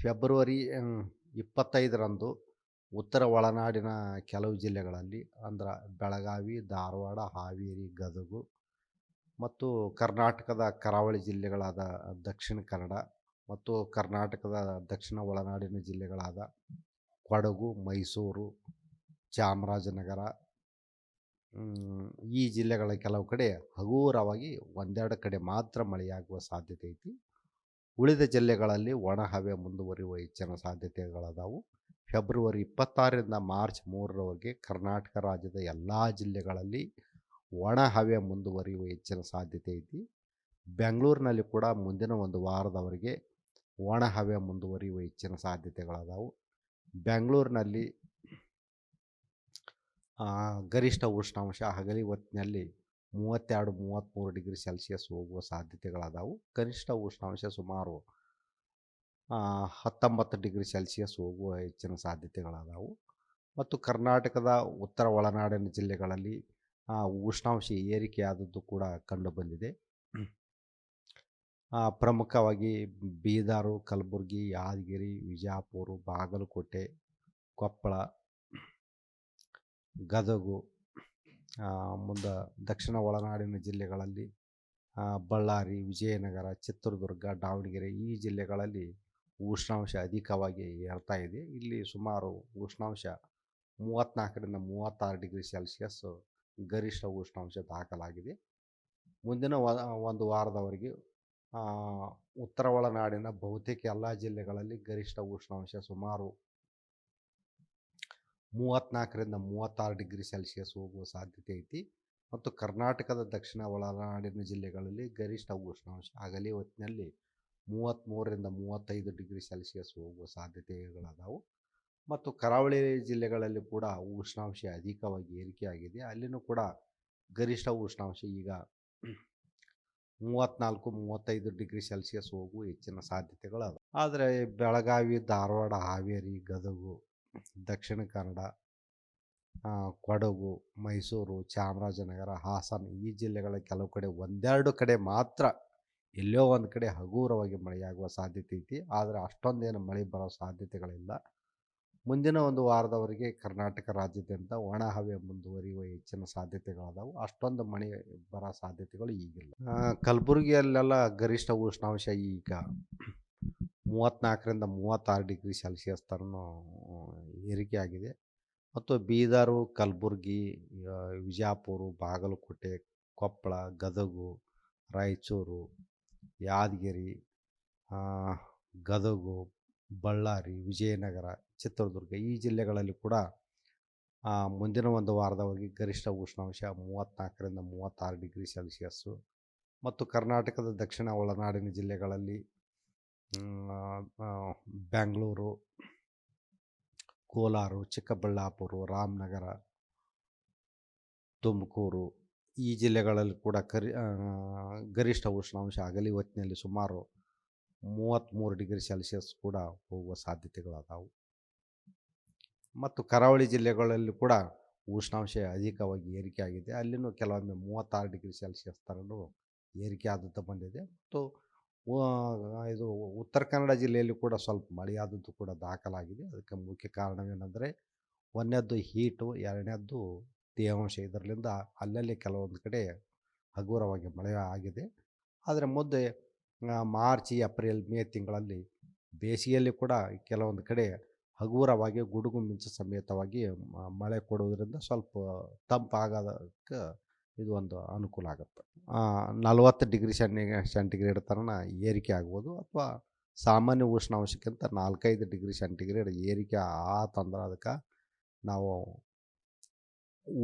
February 25ರಂದು ಉತ್ತರ ಒಳನಾಡಿನ ಕೆಲವು ಜಿಲ್ಲೆಗಳಲ್ಲಿ ಅಂದ್ರೆ ಬೆಳಗಾವಿ, ಧಾರವಾಡ, ಹಾವೇರಿ, ಗದಗ ಮತ್ತು ಕರ್ನಾಟಕದ ಕರಾವಳಿ ಜಿಲ್ಲೆಗಳಾದ ದಕ್ಷಿಣ ಕನ್ನಡ ಮತ್ತು ಕರ್ನಾಟಕದ ದಕ್ಷಿಣ ಒಳನಾಡಿನ ಜಿಲ್ಲೆಗಳಾದ ಕೊಡಗು, ಮೈಸೂರು, ಚಾಮರಾಜನಗರ, ಈ ಜಿಲ್ಲೆಗಳ ಕೆಲವು ಕಡೆ ಹಗುರವಾಗಿ ಒಂದೆರಡು ಕಡೆ ಮಾತ್ರ ಮಳೆಯಾಗುವ ಸಾಧ್ಯತೆ ಐತಿ. ಉಳಿದ ಜಿಲ್ಲೆಗಳಲ್ಲಿ ಒಣ ಹವೆ ಮುಂದುವರಿಯುವ ಹೆಚ್ಚಿನ ಸಾಧ್ಯತೆಗಳದಾವು. ಫೆಬ್ರವರಿ 26ರಿಂದ ಮಾರ್ಚ್ 3ರವರೆಗೆ ಕರ್ನಾಟಕ ರಾಜ್ಯದ ಎಲ್ಲ ಜಿಲ್ಲೆಗಳಲ್ಲಿ ಒಣ ಹವೆ ಮುಂದುವರಿಯುವ ಹೆಚ್ಚಿನ ಸಾಧ್ಯತೆ ಐತಿ. ಬೆಂಗಳೂರಿನಲ್ಲಿ ಕೂಡ ಮುಂದಿನ ಒಂದು ವಾರದವರೆಗೆ ಒಣ ಹವೆ ಮುಂದುವರಿಯುವ ಹೆಚ್ಚಿನ ಸಾಧ್ಯತೆಗಳದಾವು. ಬೆಂಗಳೂರಿನಲ್ಲಿ ಗರಿಷ್ಠ ಉಷ್ಣಾಂಶ ಹಗಲಿ ಹೊತ್ತಿನಲ್ಲಿ 32-33 ಡಿಗ್ರಿ ಸೆಲ್ಸಿಯಸ್ ಹೋಗುವ ಸಾಧ್ಯತೆಗಳದಾವು. ಕನಿಷ್ಠ ಉಷ್ಣಾಂಶ ಸುಮಾರು 19 ಡಿಗ್ರಿ ಸೆಲ್ಸಿಯಸ್ ಹೋಗುವ ಹೆಚ್ಚಿನ ಸಾಧ್ಯತೆಗಳದಾವು. ಮತ್ತು ಕರ್ನಾಟಕದ ಉತ್ತರ ಒಳನಾಡಿನ ಜಿಲ್ಲೆಗಳಲ್ಲಿ ಉಷ್ಣಾಂಶ ಏರಿಕೆಯಾದದ್ದು ಕೂಡ ಕಂಡುಬಂದಿದೆ. ಪ್ರಮುಖವಾಗಿ ಬೀದರು, ಕಲಬುರಗಿ, ಯಾದಗಿರಿ, ವಿಜಯಪುರ, ಬಾಗಲಕೋಟೆ, ಕೊಪ್ಪಳ, ಗದಗ, ಮುಂದೆ ದಕ್ಷಿಣ ಒಳನಾಡಿನ ಜಿಲ್ಲೆಗಳಲ್ಲಿ ಬಳ್ಳಾರಿ, ವಿಜಯನಗರ, ಚಿತ್ರದುರ್ಗ, ದಾವಣಗೆರೆ ಈ ಜಿಲ್ಲೆಗಳಲ್ಲಿ ಉಷ್ಣಾಂಶ ಅಧಿಕವಾಗಿ ಏರ್ತಾ ಇದೆ. ಇಲ್ಲಿ ಸುಮಾರು ಉಷ್ಣಾಂಶ 34ರಿಂದ 36 ಡಿಗ್ರಿ ಸೆಲ್ಸಿಯಸ್ ಗರಿಷ್ಠ ಉಷ್ಣಾಂಶ ದಾಖಲಾಗಿದೆ. ಮುಂದಿನ ಒಂದು ವಾರದವರೆಗೆ ಉತ್ತರ ಒಳನಾಡಿನ ಬಹುತೇಕ ಎಲ್ಲ ಜಿಲ್ಲೆಗಳಲ್ಲಿ ಗರಿಷ್ಠ ಉಷ್ಣಾಂಶ ಸುಮಾರು 34ರಿಂದ 36 ಡಿಗ್ರಿ ಸೆಲ್ಸಿಯಸ್ ಹೋಗುವ ಸಾಧ್ಯತೆ ಐತಿ. ಮತ್ತು ಕರ್ನಾಟಕದ ದಕ್ಷಿಣ ಒಳನಾಡಿನ ಜಿಲ್ಲೆಗಳಲ್ಲಿ ಗರಿಷ್ಠ ಉಷ್ಣಾಂಶ ಹಗಲಿ ಹೊತ್ತಿನಲ್ಲಿ 33ರಿಂದ 35 ಡಿಗ್ರಿ ಸೆಲ್ಸಿಯಸ್ ಹೋಗುವ ಸಾಧ್ಯತೆಗಳದಾವು. ಮತ್ತು ಕರಾವಳಿ ಜಿಲ್ಲೆಗಳಲ್ಲಿ ಕೂಡ ಉಷ್ಣಾಂಶ ಅಧಿಕವಾಗಿ ಏರಿಕೆಯಾಗಿದೆ. ಅಲ್ಲಿನೂ ಕೂಡ ಗರಿಷ್ಠ ಉಷ್ಣಾಂಶ ಈಗ 34-35 ಡಿಗ್ರಿ ಸೆಲ್ಸಿಯಸ್ ಹೋಗುವ ಹೆಚ್ಚಿನ ಸಾಧ್ಯತೆಗಳದ. ಆದರೆ ಬೆಳಗಾವಿ, ಧಾರವಾಡ, ಹಾವೇರಿ, ಗದಗ, ದಕ್ಷಿಣ ಕನ್ನಡ, ಕೊಡಗು, ಮೈಸೂರು, ಚಾಮರಾಜನಗರ, ಹಾಸನ ಈ ಜಿಲ್ಲೆಗಳ ಕೆಲವು ಕಡೆ ಒಂದೆರಡು ಕಡೆ ಮಾತ್ರ ಎಲ್ಲೋ ಒಂದು ಕಡೆ ಹಗುರವಾಗಿ ಮಳೆಯಾಗುವ ಸಾಧ್ಯತೆ ಐತಿ. ಆದರೆ ಅಷ್ಟೊಂದೇನು ಮಳೆ ಬರೋ ಸಾಧ್ಯತೆಗಳಿಲ್ಲ. ಮುಂದಿನ ಒಂದು ವಾರದವರೆಗೆ ಕರ್ನಾಟಕ ರಾಜ್ಯಾದ್ಯಂತ ಒಣ ಹವೆ ಮುಂದುವರಿಯುವ ಹೆಚ್ಚಿನ ಸಾಧ್ಯತೆಗಳದಾವು. ಅಷ್ಟೊಂದು ಮಳೆ ಬರೋ ಸಾಧ್ಯತೆಗಳು ಈಗಿಲ್ಲ. ಕಲಬುರಗಿಯಲ್ಲೆಲ್ಲ ಗರಿಷ್ಠ ಉಷ್ಣಾಂಶ ಈಗ 34ರಿಂದ 36 ಡಿಗ್ರಿ ಸೆಲ್ಸಿಯಸ್ ತನಕ ಏರಿಕೆಯಾಗಿದೆ. ಮತ್ತು ಬೀದರು, ಕಲಬುರಗಿ, ವಿಜಯಪುರ, ಬಾಗಲಕೋಟೆ, ಕೊಪ್ಪಳ, ಗದಗ, ರಾಯಚೂರು, ಯಾದಗಿರಿ, ಗದಗ, ಬಳ್ಳಾರಿ, ವಿಜಯನಗರ, ಚಿತ್ರದುರ್ಗ ಈ ಜಿಲ್ಲೆಗಳಲ್ಲಿ ಕೂಡ ಮುಂದಿನ ಒಂದು ವಾರದವರೆಗೆ ಗರಿಷ್ಠ ಉಷ್ಣಾಂಶ 34ರಿಂದ 36 ಡಿಗ್ರಿ ಸೆಲ್ಸಿಯಸ್ಸು. ಮತ್ತು ಕರ್ನಾಟಕದ ದಕ್ಷಿಣ ಒಳನಾಡಿನ ಜಿಲ್ಲೆಗಳಲ್ಲಿ ಬೆಂಗಳೂರು, ಕೋಲಾರ, ಚಿಕ್ಕಬಳ್ಳಾಪುರ, ರಾಮನಗರ, ತುಮಕೂರು ಈ ಜಿಲ್ಲೆಗಳಲ್ಲಿ ಕೂಡ ಗರಿಷ್ಠ ಉಷ್ಣಾಂಶ ಹಗಲಿ ಹೊತ್ತಿನಲ್ಲಿ ಸುಮಾರು 33 ಡಿಗ್ರಿ ಸೆಲ್ಸಿಯಸ್ ಕೂಡ ಹೋಗುವ ಸಾಧ್ಯತೆಗಳದಾವು. ಮತ್ತು ಕರಾವಳಿ ಜಿಲ್ಲೆಗಳಲ್ಲಿ ಕೂಡ ಉಷ್ಣಾಂಶ ಅಧಿಕವಾಗಿ ಏರಿಕೆಯಾಗಿದೆ. ಅಲ್ಲಿನೂ ಕೆಲವೊಮ್ಮೆ 36 ಡಿಗ್ರಿ ಸೆಲ್ಸಿಯಸ್ ತನಕ ಏರಿಕೆ ಆದದ್ದು ಬಂದಿದೆ. ಮತ್ತು ಇದು ಉತ್ತರ ಕನ್ನಡ ಜಿಲ್ಲೆಯಲ್ಲಿ ಕೂಡ ಸ್ವಲ್ಪ ಮಳೆಯಾದದ್ದು ಕೂಡ ದಾಖಲಾಗಿದೆ. ಅದಕ್ಕೆ ಮುಖ್ಯ ಕಾರಣವೇನೆಂದರೆ ಒಂದನೇದ್ದು ಹೀಟು, ಎರಡನೇದ್ದು ತೇವಾಂಶ. ಇದರಿಂದ ಅಲ್ಲಲ್ಲಿ ಕೆಲವೊಂದು ಕಡೆ ಹಗುರವಾಗಿ ಮಳೆ ಆಗಿದೆ. ಆದರೆ ಮುಂದೆ ಮಾರ್ಚ್, ಏಪ್ರಿಲ್, ಮೇ ತಿಂಗಳಲ್ಲಿ ಬೇಸಿಗೆಯಲ್ಲಿ ಕೂಡ ಕೆಲವೊಂದು ಕಡೆ ಹಗುರವಾಗಿ ಗುಡುಗು ಮಿಂಚು ಸಮೇತವಾಗಿ ಮಳೆ ಕೊಡುವುದರಿಂದ ಸ್ವಲ್ಪ ತಂಪಾಗೋದಕ್ಕೆ ಇದು ಒಂದು ಅನುಕೂಲ ಆಗುತ್ತೆ. 40 ಡಿಗ್ರಿ ಸೆಂಟಿಗ್ರೇಡ್ ತನಕ ಏರಿಕೆ ಆಗ್ಬೋದು. ಅಥವಾ ಸಾಮಾನ್ಯ ಉಷ್ಣಾಂಶಕ್ಕಿಂತ 4-5 ಡಿಗ್ರಿ ಸೆಂಟಿಗ್ರೇಡ್ ಏರಿಕೆ ಆತಂದ್ರೆ ಅದಕ್ಕೆ ನಾವು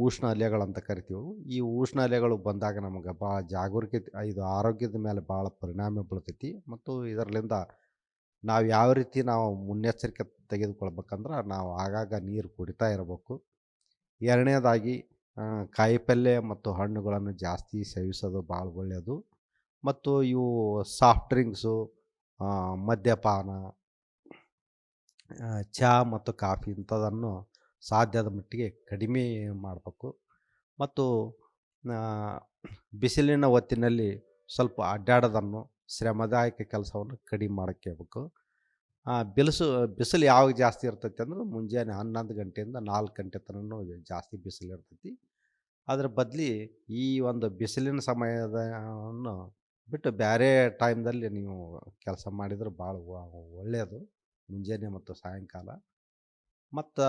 ಉಷ್ಣ ಅಲೆಗಳಂತ ಕರಿತೀವಿ. ಈ ಉಷ್ಣ ಅಲೆಗಳು ಬಂದಾಗ ನಮಗೆ ಭಾಳ ಜಾಗರೂಕತೆ, ಇದು ಆರೋಗ್ಯದ ಮೇಲೆ ಭಾಳ ಪರಿಣಾಮ ಬೀಳ್ತೈತಿ. ಮತ್ತು ಇದರಿಂದ ನಾವು ಯಾವ ರೀತಿ ನಾವು ಮುನ್ನೆಚ್ಚರಿಕೆ ತೆಗೆದುಕೊಳ್ಬೇಕಂದ್ರೆ ನಾವು ಆಗಾಗ ನೀರು ಕುಡಿತಾ ಇರಬೇಕು. ಎರಡನೇದಾಗಿ ಕಾಯಿಪಲ್ಯ ಮತ್ತು ಹಣ್ಣುಗಳನ್ನು ಜಾಸ್ತಿ ಸೇವಿಸೋದು ಭಾಳ ಒಳ್ಳೆಯದು. ಮತ್ತು ಇವು ಸಾಫ್ಟ್ ಡ್ರಿಂಕ್ಸು, ಮದ್ಯಪಾನ, ಚಹಾ ಮತ್ತು ಕಾಫಿ ಇಂಥದನ್ನು ಸಾಧ್ಯದ ಮಟ್ಟಿಗೆ ಕಡಿಮೆ ಮಾಡಬೇಕು. ಮತ್ತು ಬಿಸಿಲಿನ ಹೊತ್ತಿನಲ್ಲಿ ಸ್ವಲ್ಪ ಅಡ್ಡಾಡೋದನ್ನು, ಶ್ರಮದಾಯಕ ಕೆಲಸವನ್ನು ಕಡಿಮೆ ಮಾಡೋಕ್ಕೆ ಬೇಕು. ಬಿಲಸು ಬಿಸಿಲು ಯಾವಾಗ ಜಾಸ್ತಿ ಇರ್ತೈತಿ ಅಂದ್ರೆ ಮುಂಜಾನೆ 11 ಗಂಟೆಯಿಂದ 4 ಗಂಟೆ ತನಕನೂ ಜಾಸ್ತಿ ಬಿಸಿಲು ಇರ್ತೈತಿ. ಅದ್ರ ಬದ್ಲಿ ಈ ಒಂದು ಬಿಸಿಲಿನ ಸಮಯವನ್ನು ಬಿಟ್ಟು ಬೇರೆ ಟೈಮ್‌ದಲ್ಲಿ ನೀವು ಕೆಲಸ ಮಾಡಿದ್ರೆ ಭಾಳ ಒಳ್ಳೆಯದು. ಮುಂಜಾನೆ ಮತ್ತು ಸಾಯಂಕಾಲ. ಮತ್ತು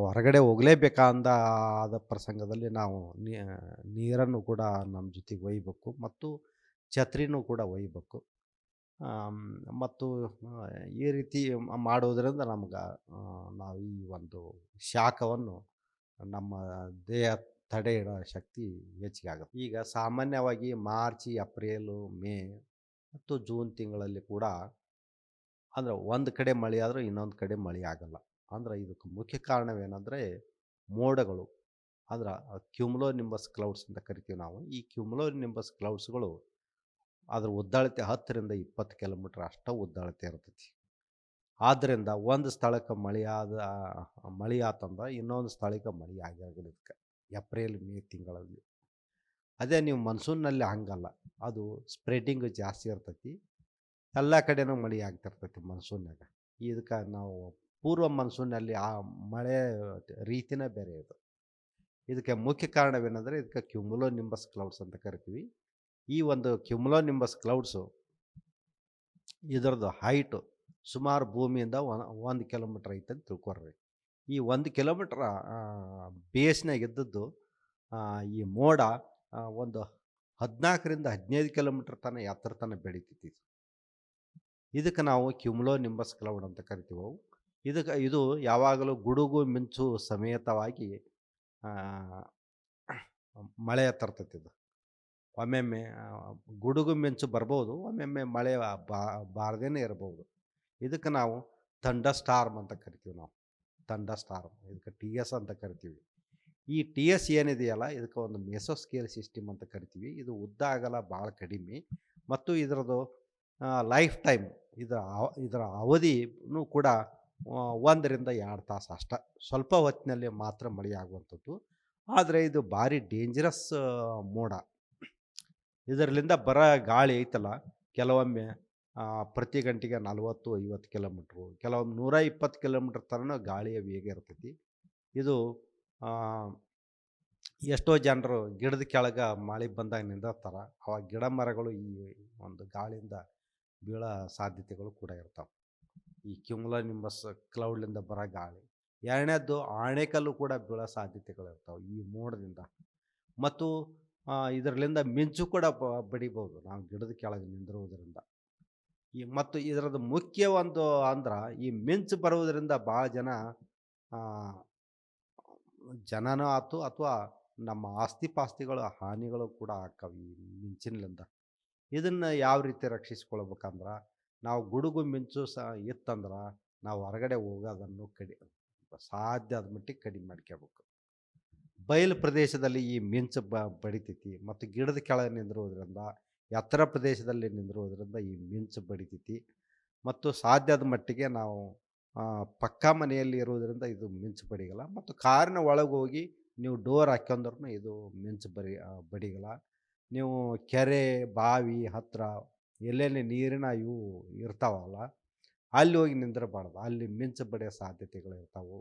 ಹೊರಗಡೆ ಹೋಗಲೇಬೇಕಾದ ಆದ ಪ್ರಸಂಗದಲ್ಲಿ ನಾವು ನೀರನ್ನು ಕೂಡ ನಮ್ಮ ಜೊತೆಗೆ ಒಯ್ಯಬೇಕು ಮತ್ತು ಛತ್ರಿನೂ ಕೂಡ ಒಯ್ಯಬೇಕು. ಆಮ್, ಮತ್ತು ಈ ರೀತಿ ಮಾಡೋದರಿಂದ ನಮ್ಗೆ ನಾವು ಈ ಒಂದು ಶಾಖವನ್ನು ನಮ್ಮ ದೇಹ ತಡೆ ಇಡೋ ಶಕ್ತಿ ಹೆಚ್ಚಿಗೆ ಆಗುತ್ತೆ. ಈಗ ಸಾಮಾನ್ಯವಾಗಿ ಮಾರ್ಚ್, ಏಪ್ರಿಲು, ಮೇ ಮತ್ತು ಜೂನ್ ತಿಂಗಳಲ್ಲಿ ಕೂಡ ಅಂದ್ರೆ ಒಂದು ಕಡೆ ಮಳೆ ಆದರೂ ಇನ್ನೊಂದು ಕಡೆ ಮಳೆ ಆಗಲ್ಲ. ಅಂದ್ರೆ ಇದಕ್ಕೆ ಮುಖ್ಯ ಕಾರಣವೇನೆಂದರೆ ಮೋಡಗಳು. ಅಂದ್ರೆ ಕ್ಯುಮುಲೋ ನಿಂಬಸ್ ಕ್ಲೌಡ್ಸ್ ಅಂತ ಕರಿತೀವಿ ನಾವು. ಈ ಕ್ಯುಮುಲೋ ನಿಂಬಸ್ ಕ್ಲೌಡ್ಸ್ಗಳು ಅದ್ರ ಉದ್ದಾಳತೆ 10ರಿಂದ 20 ಕಿಲೋಮೀಟರ್ ಅಷ್ಟು ಉದ್ದಾಳತೆ ಇರ್ತೈತಿ. ಆದ್ದರಿಂದ ಒಂದು ಸ್ಥಳಕ್ಕೆ ಮಳೆ ಆತಂದ್ರೆ ಇನ್ನೊಂದು ಸ್ಥಳಕ್ಕೆ ಮಳೆ ಆಗಿರೋದಿಲ್ಲ ಇದಕ್ಕೆ ಏಪ್ರಿಲ್ ಮೇ ತಿಂಗಳಲ್ಲಿ. ಅದೇ ನೀವು ಮನ್ಸೂನ್ನಲ್ಲಿ ಹಂಗಲ್ಲ. ಅದು ಸ್ಪ್ರೆಡ್ಡಿಂಗ್ ಜಾಸ್ತಿ ಇರ್ತೈತಿ. ಎಲ್ಲ ಕಡೆನೂ ಮಳೆ ಆಗ್ತಿರ್ತೈತಿ ಮನ್ಸೂನ್ಯಾಗ. ಇದಕ್ಕೆ ನಾವು ಪೂರ್ವ ಮನ್ಸೂನ್ನಲ್ಲಿ ಆ ಮಳೆ ರೀತಿನೇ ಬೇರೆ ಇದು. ಇದಕ್ಕೆ ಮುಖ್ಯ ಕಾರಣವೇನೆಂದರೆ ಇದಕ್ಕೆ ಕ್ಯುಮುಲೋ ನಿಂಬಸ್ ಕ್ಲೌಡ್ಸ್ ಅಂತ ಕರಿತೀವಿ. ಈ ಒಂದು ಕ್ಯುಮುಲೋ ನಿಂಬಸ್ ಕ್ಲೌಡ್ಸು ಇದರದ್ದು ಹೈಟು ಸುಮಾರು ಭೂಮಿಯಿಂದ 1 ಕಿಲೋಮೀಟ್ರ್ ಐತೆ ಅಂತ ತಿಳ್ಕೊಳ್ರಿ. ಈ 1 ಕಿಲೋಮೀಟ್ರ್ ಬೇಸ್ನಾಗ ಇದ್ದದ್ದು ಈ ಮೋಡ ಒಂದು 14ರಿಂದ 15 ಕಿಲೋಮೀಟ್ರ್ ತನಕ ಎತ್ತರ ತನಕ ಬೆಳಿತೈತಿ. ಇದಕ್ಕೆ ನಾವು ಕ್ಯುಮುಲೋ ನಿಂಬಸ್ ಕ್ಲೌಡ್ ಅಂತ ಕರಿತೀವಿ. ಇದು ಯಾವಾಗಲೂ ಗುಡುಗು ಮಿಂಚು ಸಮೇತವಾಗಿ ಮಳೆ ತರ್ತೈತಿ ಇದು. ಒಮ್ಮೆಮ್ಮೆ ಗುಡುಗು ಮಿಂಚು ಬರ್ಬೋದು, ಒಮ್ಮೆಮ್ಮೆ ಮಳೆ ಬಾರದೇನೆ ಇರ್ಬೋದು. ಇದಕ್ಕೆ ನಾವು ಥಂಡರ್ ಸ್ಟಾರ್ಮ್ ಅಂತ ಕರಿತೀವಿ ನಾವು. ಥಂಡರ್ ಸ್ಟಾರ್ಮ್ ಇದಕ್ಕೆ TS ಅಂತ ಕರಿತೀವಿ. ಈ TS ಏನಿದೆಯಲ್ಲ ಇದಕ್ಕೆ ಒಂದು ಮೆಸೋಸ್ಕೇಲ್ ಸಿಸ್ಟಮ್ ಅಂತ ಕರಿತೀವಿ. ಇದು ಉದ್ದ ಅಗಲ ಭಾಳ ಕಡಿಮೆ ಮತ್ತು ಇದರದ್ದು ಲೈಫ್ ಟೈಮ್ ಇದರ ಅವಧಿನೂ ಕೂಡ 1ರಿಂದ 2 ತಾಸು ಅಷ್ಟೆ. ಸ್ವಲ್ಪ ಹೊತ್ತಿನಲ್ಲಿ ಮಾತ್ರ ಮಳೆಯಾಗುವಂಥದ್ದು. ಆದರೆ ಇದು ಭಾರಿ ಡೇಂಜರಸ್ ಮೋಡ. ಇದರಲ್ಲಿಂದ ಬರೋ ಗಾಳಿ ಐತಲ್ಲ ಕೆಲವೊಮ್ಮೆ ಪ್ರತಿ ಗಂಟೆಗೆ 40-50 ಕಿಲೋಮೀಟ್ರು, ಕೆಲವೊಮ್ಮೆ 120 ಕಿಲೋಮೀಟ್ರ್ ತನಕ ಗಾಳಿಯ ವೇಗ ಇರ್ತೈತಿ. ಇದು ಎಷ್ಟೋ ಜನರು ಗಿಡದ ಕೆಳಗೆ ಮಳೆ ಬಂದಾಗ ನಿಂದಿರ್ತಾರೆ. ಅವಾಗ ಗಿಡ ಮರಗಳು ಈ ಒಂದು ಗಾಳಿಯಿಂದ ಬೀಳೋ ಸಾಧ್ಯತೆಗಳು ಕೂಡ ಇರ್ತಾವೆ. ಈ ಕ್ಯುಮುಲೋ ನಿಂಬಸ್ ಕ್ಲೌಡ್ಲಿಂದ ಬರೋ ಗಾಳಿ. ಎರಡನೇದ್ದು ಆಣೆಕಲ್ಲು ಕೂಡ ಬೀಳೋ ಸಾಧ್ಯತೆಗಳಿರ್ತಾವೆ ಈ ಮೋಡದಿಂದ. ಮತ್ತು ಇದರಲ್ಲಿಂದ ಮಿಂಚು ಕೂಡ ಬಡಿಬೋದು ನಾವು ಗಿಡದ ಕೆಳಗೆ ನಿಂದಿರುವುದರಿಂದ. ಮತ್ತು ಇದರದ್ದು ಮುಖ್ಯ ಒಂದು ಅಂದ್ರೆ ಈ ಮಿಂಚು ಬರುವುದರಿಂದ ಭಾಳ ಜನನೂ ಆಯ್ತು ಅಥವಾ ನಮ್ಮ ಆಸ್ತಿ ಪಾಸ್ತಿಗಳು ಹಾನಿಗಳು ಕೂಡ ಆಕ್ಕವೆ ಈ ಮಿಂಚಿನಿಂದ. ಇದನ್ನು ಯಾವ ರೀತಿ ರಕ್ಷಿಸ್ಕೊಳ್ಬೇಕಂದ್ರೆ ನಾವು ಗುಡುಗು ಮಿಂಚು ಇತ್ತಂದ್ರೆ ನಾವು ಹೊರಗಡೆ ಹೋಗೋದನ್ನು ಸಾಧ್ಯ ಆದ ಮಟ್ಟಿಗೆ ಕಡಿಮೆ ಮಾಡ್ಕೋಬೇಕು. ಬಯಲು ಪ್ರದೇಶದಲ್ಲಿ ಈ ಮಿಂಚು ಬಡಿತೈತಿ ಮತ್ತು ಗಿಡದ ಕೆಳಗೆ ನಿಂದಿರುವುದರಿಂದ, ಎತ್ತರ ಪ್ರದೇಶದಲ್ಲಿ ನಿಂದಿರುವುದರಿಂದ ಈ ಮಿಂಚು ಬಡಿತೈತಿ. ಮತ್ತು ಸಾಧ್ಯದ ಮಟ್ಟಿಗೆ ನಾವು ಪಕ್ಕಾ ಮನೆಯಲ್ಲಿ ಇರುವುದರಿಂದ ಇದು ಮಿಂಚು ಬಡಿಗಲ್ಲ. ಮತ್ತು ಕಾರಿನ ಒಳಗೆ ಹೋಗಿ ನೀವು ಡೋರ್ ಹಾಕ್ಯಂದ್ರೂ ಇದು ಮಿಂಚು ಬಡಿಗಲ್ಲ. ನೀವು ಕೆರೆ ಬಾವಿ ಹತ್ತಿರ ಎಲ್ಲೆಲ್ಲಿ ನೀರಿನ ಇವು ಇರ್ತಾವಲ್ಲ ಅಲ್ಲಿ ಹೋಗಿ ನಿಂದಿರಬಾರ್ದು. ಅಲ್ಲಿ ಮಿಂಚು ಬಡಿಯೋ ಸಾಧ್ಯತೆಗಳು ಇರ್ತಾವೆ.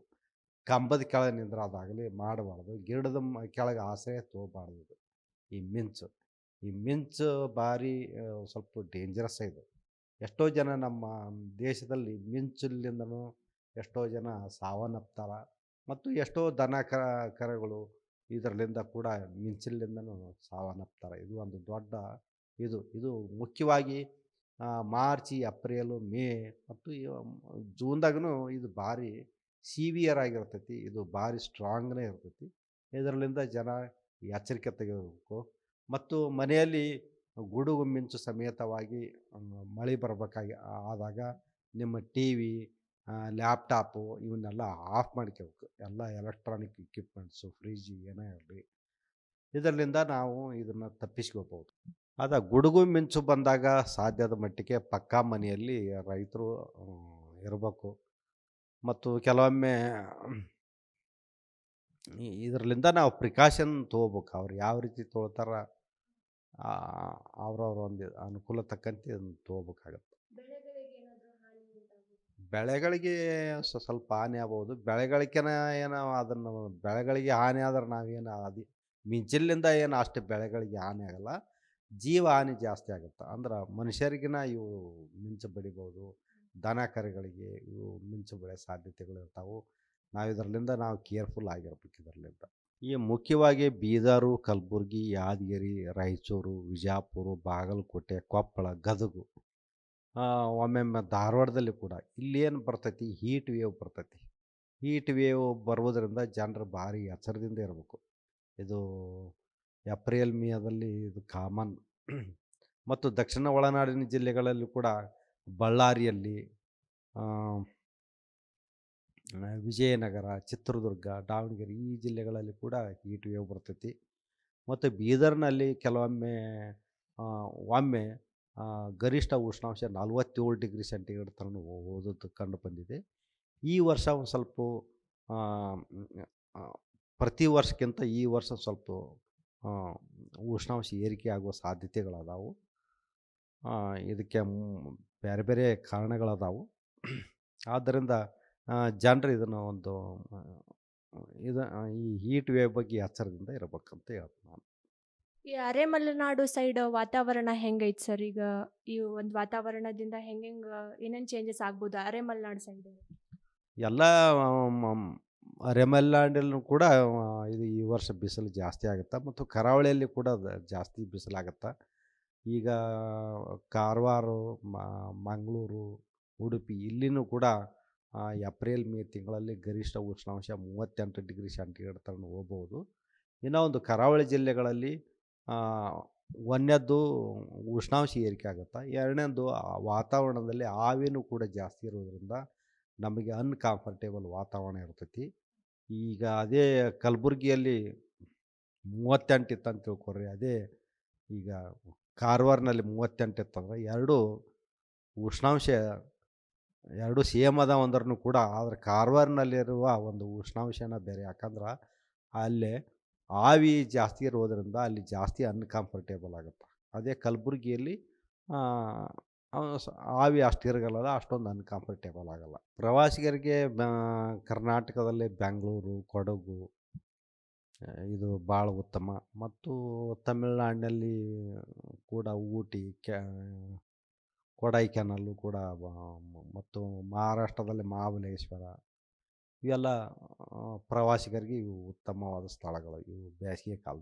ಕಂಬದ ಕೆಳಗೆ ನಿಂದ್ರೋದಾಗಲಿ ಮಾಡಬಾರ್ದು. ಗಿಡದ ಕೆಳಗೆ ಆಶ್ರಯ ತೊಗೋಬಾರ್ದು. ಈ ಮಿಂಚು ಭಾರಿ ಸ್ವಲ್ಪ ಡೇಂಜರಸ್ ಇದು. ಎಷ್ಟೋ ಜನ ನಮ್ಮ ದೇಶದಲ್ಲಿ ಮಿಂಚಿನಿಂದನೂ ಎಷ್ಟೋ ಜನ ಸಾವನ್ನಪ್ತಾರೆ. ಮತ್ತು ಎಷ್ಟೋ ದನ ಕರುಗಳು ಇದರಲ್ಲಿಂದ ಕೂಡ ಮಿಂಚಿನಿಂದನೂ ಸಾವನ್ನಪ್ತಾರೆ. ಇದು ಒಂದು ದೊಡ್ಡ ಇದು ಮುಖ್ಯವಾಗಿ ಮಾರ್ಚ್, ಏಪ್ರಿಲು, ಮೇ ಮತ್ತು ಜೂನ್ದಾಗೂ ಇದು ಭಾರಿ ಸಿವಿಯರ್ ಆಗಿರ್ತೈತಿ. ಇದು ಭಾರಿ ಸ್ಟ್ರಾಂಗ್ನೇ ಇರ್ತೈತಿ. ಇದರಲ್ಲಿಂದ ಜನ ಎಚ್ಚರಿಕೆ ತೆಗೆದುಬೇಕು. ಮತ್ತು ಮನೆಯಲ್ಲಿ ಗುಡುಗು ಮಿಂಚು ಸಮೇತವಾಗಿ ಮಳೆ ಆದಾಗ ನಿಮ್ಮ TV, ಲ್ಯಾಪ್ಟಾಪು ಇವನ್ನೆಲ್ಲ ಆಫ್ ಮಾಡ್ಕೋಬೇಕು. ಎಲ್ಲ ಎಲೆಕ್ಟ್ರಾನಿಕ್ ಇಕ್ವಿಪ್ಮೆಂಟ್ಸು, ಫ್ರಿಜ್ಜು ಏನೇ ಇರಲಿ, ಇದರಿಂದ ನಾವು ಇದನ್ನು ತಪ್ಪಿಸ್ಕೋಬೋದು. ಗುಡುಗು ಮಿಂಚು ಬಂದಾಗ ಸಾಧ್ಯದ ಮಟ್ಟಿಗೆ ಪಕ್ಕಾ ಮನೆಯಲ್ಲಿ ರೈತರು ಇರಬೇಕು. ಮತ್ತು ಕೆಲವೊಮ್ಮೆ ಇದರಲ್ಲಿಂದ ನಾವು ಪ್ರಿಕಾಷನ್ ತೊಗೋಬೇಕು. ಅವ್ರು ಯಾವ ರೀತಿ ತೊಗೊಳ್ತಾರೆ ಅವ್ರವ್ರ ಒಂದು ಅನುಕೂಲ ತಕ್ಕಂತೆ ಅದನ್ನ ತೊಗೋಬೇಕಾಗತ್ತೆ. ಬೆಳೆಗಳಿಗೆ ಏನಾದರೂ ಹಾನಿ ಉಂಟಾಗುತ್ತಾ? ಬೆಳೆಗಳಿಗೆ ಸ್ವಲ್ಪ ಹಾನಿ ಆಗ್ಬೋದು. ಬೆಳೆಗಳಿಕೆನ ಏನೋ ಅದನ್ನು ಬೆಳೆಗಳಿಗೆ ಹಾನಿ ಆದ್ರೆ ನಾವೇನು ಮಿಂಚಿಲಿಂದ ಏನು ಅಷ್ಟು ಬೆಳೆಗಳಿಗೆ ಹಾನಿ ಆಗಲ್ಲ. ಜೀವ ಹಾನಿ ಜಾಸ್ತಿ ಆಗುತ್ತೆ. ಅಂದ್ರೆ ಮನುಷ್ಯರಿಗಿನ ಇವು ಮಿಂಚು ಬಡಿಬೋದು. ದನ ಕರುಗಳಿಗೆ ಇವು ಮಿಂಚು ಬೀಳೋ ಸಾಧ್ಯತೆಗಳು ಇರ್ತಾವು. ನಾವು ಕೇರ್‌ಫುಲ್ ಆಗಿರ್ಬೇಕು ಇದರ್ಲಿಂದ. ಈ ಮುಖ್ಯವಾಗಿ ಬೀದರು, ಕಲಬುರ್ಗಿ, ಯಾದಗಿರಿ, ರಾಯಚೂರು, ವಿಜಯಪುರ, ಬಾಗಲಕೋಟೆ, ಕೊಪ್ಪಳ, ಗದಗು, ಒಮ್ಮೊಮ್ಮೆ ಧಾರವಾಡದಲ್ಲಿ ಕೂಡ ಇಲ್ಲೇನು ಬರ್ತೈತಿ ಹೀಟ್ ವೇವ್ ಬರ್ತೈತಿ. ಹೀಟ್ ವೇವ್ ಬರುವುದರಿಂದ ಜನರು ಭಾರಿ ಎಚ್ಚರದಿಂದ ಇರಬೇಕು. ಇದು ಏಪ್ರಿಲ್, ಮೇದಲ್ಲಿ ಇದು ಕಾಮನ್. ಮತ್ತು ದಕ್ಷಿಣ ಒಳನಾಡಿನ ಜಿಲ್ಲೆಗಳಲ್ಲಿ ಕೂಡ ಬಳ್ಳಾರಿಯಲ್ಲಿ, ಆ, ವಿಜಯನಗರ, ಚಿತ್ರದುರ್ಗ, ದಾವಣಗೆರೆ ಈ ಜಿಲ್ಲೆಗಳಲ್ಲಿ ಕೂಡ ಹೀಟ್ ವೇವ್ ಬರ್ತೈತಿ. ಮತ್ತು ಬೀದರ್‌ನಲ್ಲಿ ಕೆಲವೊಮ್ಮೆ ಆ, ಒಮ್ಮೆ ಗರಿಷ್ಠ ಉಷ್ಣಾಂಶ 47 ಡಿಗ್ರಿ ಸೆಂಟಿಗ್ರೇಡ್ ತನಕ ಹೋದದ್ದು ಕಂಡು ಬಂದಿದೆ. ಈ ವರ್ಷ ಒಂದು ಸ್ವಲ್ಪ ಆ, ಮ್, ಆ, ಪ್ರತಿ ವರ್ಷಕ್ಕಿಂತ ಈ ವರ್ಷ ಸ್ವಲ್ಪ ಆ, ಉಷ್ಣಾಂಶ ಏರಿಕೆ ಆಗುವ ಸಾಧ್ಯತೆಗಳದಾವು. ಇದಕ್ಕೆ ಬೇರೆ ಬೇರೆ ಕಾರಣಗಳದಾವು. ಆದ್ದರಿಂದ ಜನರು ಇದನ್ನು ಒಂದು ಆ, ಇದು ಈ ಹೀಟ್ ವೇವ್ ಬಗ್ಗೆ ಎಚ್ಚರದಿಂದ ಇರಬೇಕಂತ ಹೇಳ್ತೀನಿ ನಾನು. ಈ ಅರೆಮಲೆನಾಡು ಸೈಡ್ ವಾತಾವರಣ ಹೆಂಗೈತೆ ಸರ್ ಈಗ? ಈ ಒಂದು ವಾತಾವರಣದಿಂದ ಏನೇನು ಚೇಂಜಸ್ ಆಗ್ಬೋದು ಅರೆಮಲೆನಾಡು ಸೈಡ್? ಎಲ್ಲ ರೆಮಲ್ನಾಡಲ್ಲೂ ಕೂಡ ಇದು ಈ ವರ್ಷ ಬಿಸಿಲು ಜಾಸ್ತಿ ಆಗುತ್ತೆ. ಮತ್ತು ಕರಾವಳಿಯಲ್ಲಿ ಕೂಡ ಜಾಸ್ತಿ ಬಿಸಿಲಾಗತ್ತೆ. ಈಗ ಕಾರವಾರ, ಮಂಗಳೂರು, ಉಡುಪಿ ಇಲ್ಲಿನೂ ಕೂಡ ಏಪ್ರಿಲ್, ಮೇ ತಿಂಗಳಲ್ಲಿ ಗರಿಷ್ಠ ಉಷ್ಣಾಂಶ 38 ಡಿಗ್ರಿ ಸೆಂಟಿಗ್ರೇಡ್ ತನಕ ಹೋಗ್ಬೋದು. ಇನ್ನು ಒಂದು ಕರಾವಳಿ ಜಿಲ್ಲೆಗಳಲ್ಲಿ ಆ, ಒಂದನೇದ್ದು ಉಷ್ಣಾಂಶ ಏರಿಕೆ ಆಗುತ್ತೆ. ಎರಡನೇದು ವಾತಾವರಣದಲ್ಲಿ ಆವಿನೂ ಕೂಡ ಜಾಸ್ತಿ ಇರೋದ್ರಿಂದ ನಮಗೆ ಅನ್‌ಕಂಫರ್ಟೇಬಲ್ ವಾತಾವರಣ ಇರ್ತೈತಿ. ಈಗ ಅದೇ ಕಲಬುರ್ಗಿಯಲ್ಲಿ 38 ಇತ್ತಂತ ತಿಳ್ಕೊಳ್ರಿ. ಅದೇ ಈಗ ಕಾರವಾರನಲ್ಲಿ 38 ಇತ್ತಂದ್ರೆ ಉಷ್ಣಾಂಶ ಎರಡೂ ಸೇಮ್ ಅದಾವ ಅಂದ್ರೂ ಕೂಡ ಆದ್ರೆ ಕಾರವಾರನಲ್ಲಿರುವ ಒಂದು ಉಷ್ಣಾಂಶನ ಬೇರೆ. ಯಾಕಂದ್ರೆ ಅಲ್ಲೇ ಆವಿ ಜಾಸ್ತಿ ಇರೋದರಿಂದ ಅಲ್ಲಿ ಜಾಸ್ತಿ ಅನ್‌ಕಂಫರ್ಟೇಬಲ್ ಆಗುತ್ತೆ. ಅದೇ ಕಲಬುರ್ಗಿಯಲ್ಲಿ ಆ, ಆವಿ ಅಷ್ಟು ಇರಗಲ್ಲ, ಅಷ್ಟೊಂದು ಅನ್‌ಕಂಫರ್ಟೇಬಲ್ ಆಗಲ್ಲ. ಪ್ರವಾಸಿಗರಿಗೆ ಕರ್ನಾಟಕದಲ್ಲಿ ಬೆಂಗಳೂರು, ಕೊಡಗು ಇದು ಭಾಳ ಉತ್ತಮ. ಮತ್ತು ತಮಿಳುನಾಡಿನಲ್ಲಿ ಕೂಡ ಊಟಿ, ಕೊಡೈಕೆನಾಲ್ ಕೂಡ, ಮತ್ತು ಮಹಾರಾಷ್ಟ್ರದಲ್ಲಿ ಮಹಾಬಲೇಶ್ವರ ಇವೆಲ್ಲ ಪ್ರವಾಸಿಗರಿಗೆ ಇವು ಉತ್ತಮವಾದ ಸ್ಥಳಗಳು ಇವು ಬೇಸಿಗೆ ಕಾಲದಲ್ಲಿ.